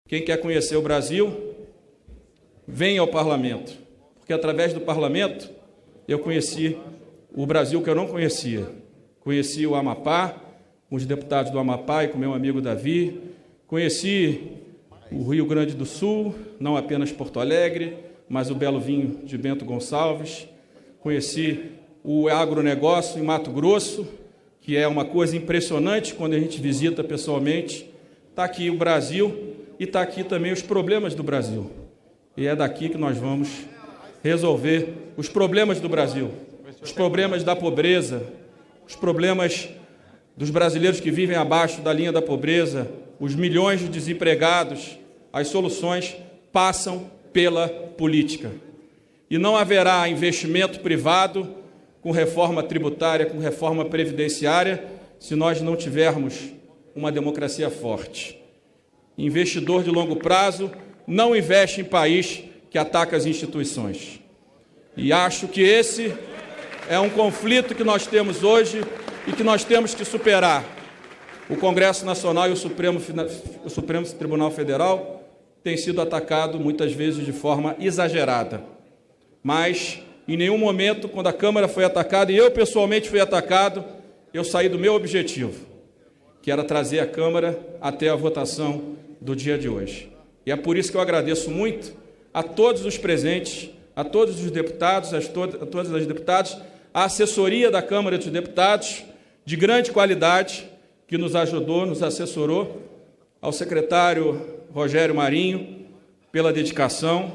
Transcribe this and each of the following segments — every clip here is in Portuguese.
Quem quer conhecer o Brasil, venha ao parlamento, porque através do parlamento eu conheci o Brasil que eu não conhecia. Conheci o Amapá, com os deputados do Amapá e com meu amigo Davi, conheci o Rio Grande do Sul, não apenas Porto Alegre, mas o belo vinho de Bento Gonçalves, conheci o agronegócio em Mato Grosso, que é uma coisa impressionante quando a gente visita pessoalmente. Está aqui o Brasil e está aqui também os problemas do Brasil. E é daqui que nós vamos resolver os problemas do Brasil, os problemas da pobreza, os problemas dos brasileiros que vivem abaixo da linha da pobreza, os milhões de desempregados. As soluções passam pela política. E não haverá investimento privado com reforma tributária, com reforma previdenciária, se nós não tivermos uma democracia forte. Investidor de longo prazo não investe em país que ataca as instituições. E acho que esse é um conflito que nós temos hoje e que nós temos que superar. O Congresso Nacional e o Supremo Tribunal Federal têm sido atacados muitas vezes de forma exagerada. Mas, em nenhum momento, quando a Câmara foi atacada, e eu pessoalmente fui atacado, eu saí do meu objetivo, que era trazer a Câmara até a votação do dia de hoje. E é por isso que eu agradeço muito a todos os presentes, a todos os deputados, a todas as deputadas, a assessoria da Câmara dos Deputados, de grande qualidade, que nos ajudou, nos assessorou, ao secretário Rogério Marinho, pela dedicação,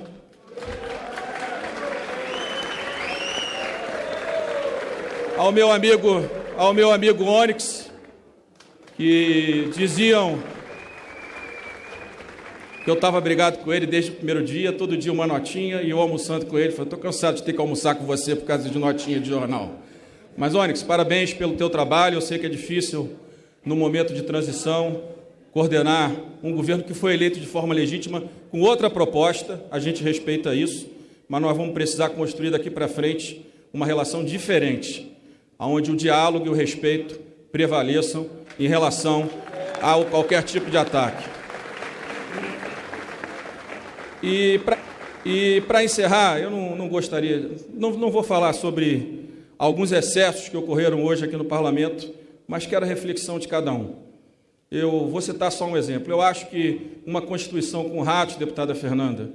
ao meu amigo Onyx, que diziam que eu estava brigado com ele desde o primeiro dia, todo dia uma notinha, e eu almoçando com ele, falei, estou cansado de ter que almoçar com você por causa de notinha de jornal. Mas, Onyx, parabéns pelo teu trabalho, eu sei que é difícil, no momento de transição, coordenar um governo que foi eleito de forma legítima, com outra proposta, a gente respeita isso, mas nós vamos precisar construir daqui para frente uma relação diferente, onde o diálogo e o respeito prevaleçam em relação a qualquer tipo de ataque. E para encerrar, eu não gostaria, não vou falar sobre alguns excessos que ocorreram hoje aqui no Parlamento, mas quero a reflexão de cada um. Eu vou citar só um exemplo. Eu acho que uma Constituição com ratos, deputada Fernanda,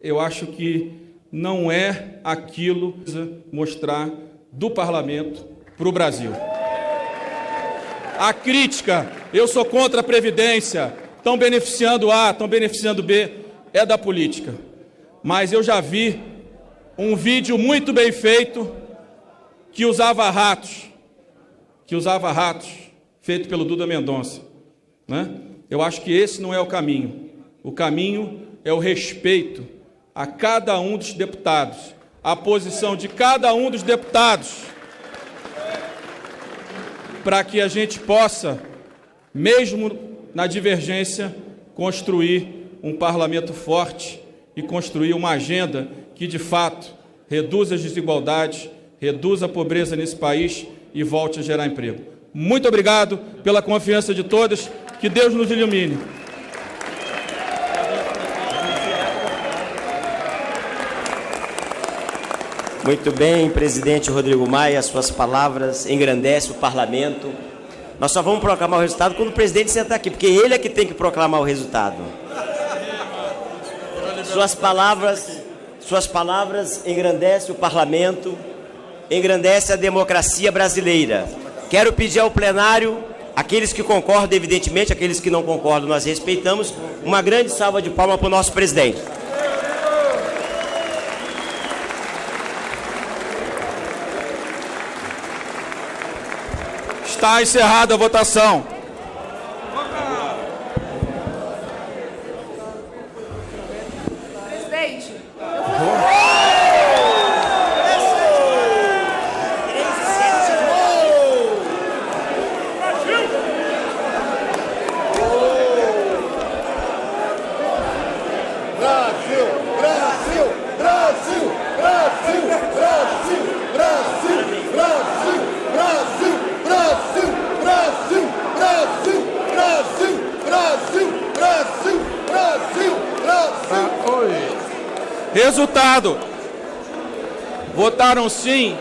eu acho que não é aquilo que precisa mostrar do Parlamento para o Brasil. A crítica, eu sou contra a Previdência, estão beneficiando A, estão beneficiando B, é da política. Mas eu já vi um vídeo muito bem feito que usava ratos, feito pelo Duda Mendonça, né? Eu acho que esse não é o caminho. O caminho é o respeito a cada um dos deputados, a posição de cada um dos deputados, para que a gente possa, mesmo na divergência, construir um parlamento forte e construir uma agenda que, de fato, reduza as desigualdades, reduza a pobreza nesse país e volte a gerar emprego. Muito obrigado pela confiança de todos. Que Deus nos ilumine. Muito bem, presidente Rodrigo Maia, suas palavras engrandecem o parlamento. Nós só vamos proclamar o resultado quando o presidente sentar aqui, porque ele é que tem que proclamar o resultado. Suas palavras engrandecem o parlamento, engrandece a democracia brasileira. Quero pedir ao plenário, aqueles que concordam, evidentemente, aqueles que não concordam, nós respeitamos, uma grande salva de palmas para o nosso presidente. Está encerrada a votação. Presidente. Resultado: votaram sim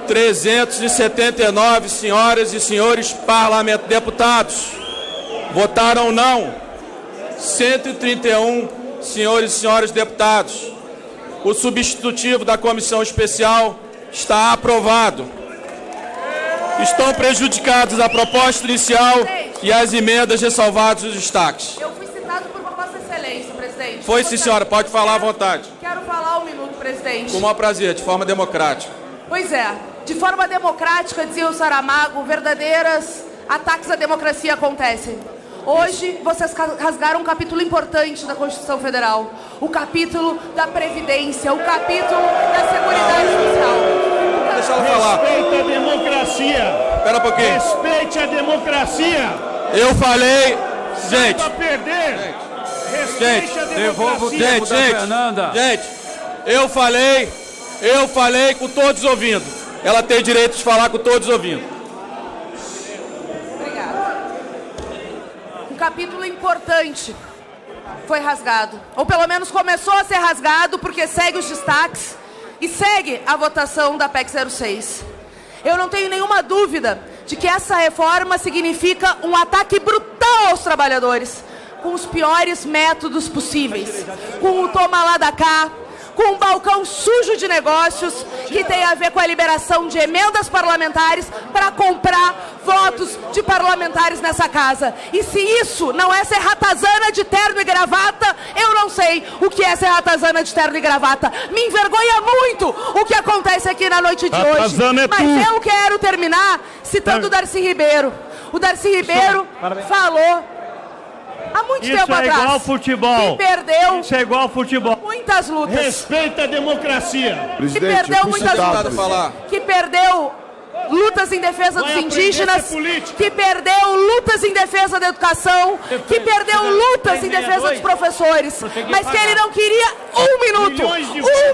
379 senhoras e senhores deputados. Votaram não 131 senhores e senhoras deputados. O substitutivo da comissão especial está aprovado. Estão prejudicados a proposta inicial e as emendas ressalvadas os destaques. Eu fui citado por Vossa Excelência, presidente. Foi sim, senhora. Pode falar à vontade. Quero falar um minuto, presidente. Com o maior prazer, de forma democrática. Pois é. De forma democrática, dizia o Saramago, verdadeiros ataques à democracia acontecem. Hoje, vocês rasgaram um capítulo importante da Constituição Federal. O capítulo da Previdência, o capítulo da Seguridade Social. Deixa ela falar. Respeite a democracia. Espera um pouquinho. Respeite a democracia. Eu falei... Gente. Para perder. Respeite a democracia. Gente, eu falei com todos ouvindo. Ela tem direito de falar com todos ouvindo. Obrigada. Um capítulo importante foi rasgado. Ou pelo menos começou a ser rasgado, porque segue os destaques e segue a votação da PEC 06. Eu não tenho nenhuma dúvida de que essa reforma significa um ataque brutal aos trabalhadores, com os piores métodos possíveis, com o toma lá da cá, com um balcão sujo de negócios que tem a ver com a liberação de emendas parlamentares para comprar votos de parlamentares nessa casa. E se isso não é ser ratazana de terno e gravata, eu não sei o que é ser ratazana de terno e gravata. Me envergonha muito o que acontece aqui na noite de hoje. Mas eu quero terminar citando o Darcy Ribeiro. O Darcy Ribeiro falou há muito tempo atrás. Isso é igual futebol. Que perdeu. Isso é igual futebol. Muitas lutas. Respeita a democracia. Que perdeu muitas lutas. Que perdeu lutas em defesa dos indígenas, que perdeu lutas em defesa da educação, que perdeu lutas em defesa dos professores, mas que ele não queria um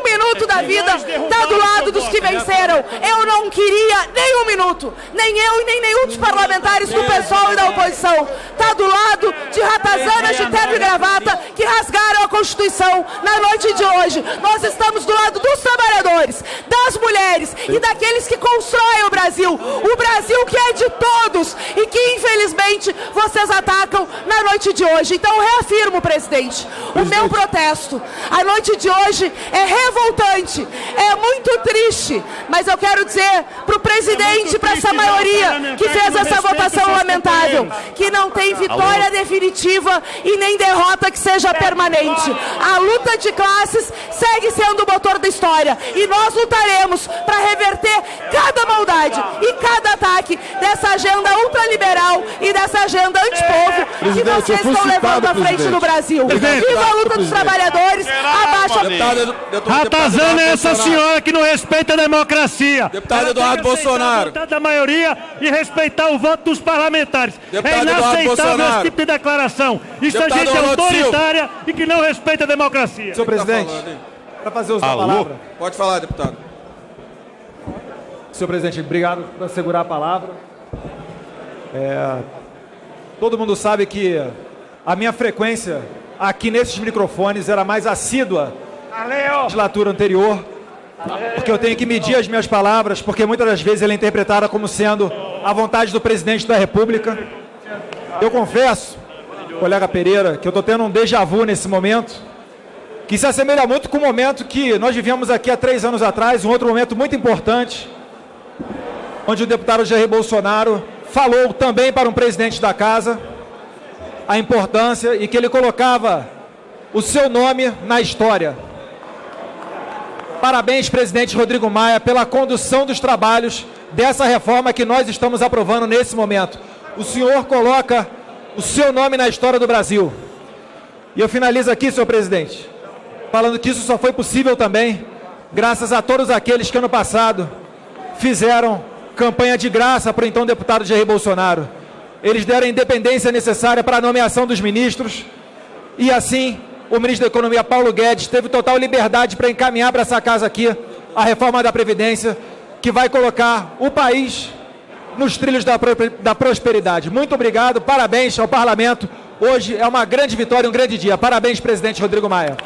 minuto da vida estar do lado dos que venceram. Eu não queria nem um minuto, nem eu e nem nenhum dos parlamentares do PSOL e da oposição, estar do lado de ratazanas de terno e gravata que rasgaram a Constituição na noite de hoje. Nós estamos do lado dos trabalhadores, das mulheres e daqueles que constroem o Brasil que é de todos e que infelizmente vocês atacam na noite de hoje. Então eu reafirmo, presidente, o meu protesto. A noite de hoje é revoltante, é muito triste, mas eu quero dizer para o presidente, para essa maioria que fez essa votação lamentável, que não tem vitória definitiva e nem derrota que seja permanente. A luta de classes segue sendo o motor da história e nós lutaremos para reverter cada maldade e cada ataque dessa agenda ultraliberal e dessa agenda antipovo que vocês estão levando à frente no Brasil. Viva a luta dos trabalhadores, abaixo a... Ratazana é essa senhora que não respeita a democracia. Deputado Eduardo Bolsonaro. Da maioria e respeitar o voto dos parlamentares. É inaceitável esse tipo de declaração. Isso é gente autoritária e que não respeita a democracia. Senhor presidente, para fazer uso da palavra. Pode falar, deputado. Senhor presidente, obrigado por segurar a palavra. Todo mundo sabe que a minha frequência aqui nesses microfones era mais assídua na legislatura anterior, porque eu tenho que medir as minhas palavras, porque muitas das vezes ela é interpretada como sendo a vontade do presidente da República. Eu confesso, colega Pereira, que eu estou tendo um déjà vu nesse momento, que se assemelha muito com o momento que nós vivemos aqui há 3 anos atrás, um outro momento muito importante, onde o deputado Jair Bolsonaro falou também para um presidente da casa a importância e que ele colocava o seu nome na história. Parabéns, presidente Rodrigo Maia, pela condução dos trabalhos dessa reforma que nós estamos aprovando nesse momento. O senhor coloca o seu nome na história do Brasil. E eu finalizo aqui, senhor presidente, falando que isso só foi possível também graças a todos aqueles que ano passado fizeram campanha de graça para o então deputado Jair Bolsonaro. Eles deram a independência necessária para a nomeação dos ministros e assim o ministro da Economia, Paulo Guedes, teve total liberdade para encaminhar para essa casa aqui a reforma da Previdência, que vai colocar o país nos trilhos da prosperidade. Muito obrigado, parabéns ao Parlamento. Hoje é uma grande vitória, um grande dia. Parabéns, presidente Rodrigo Maia.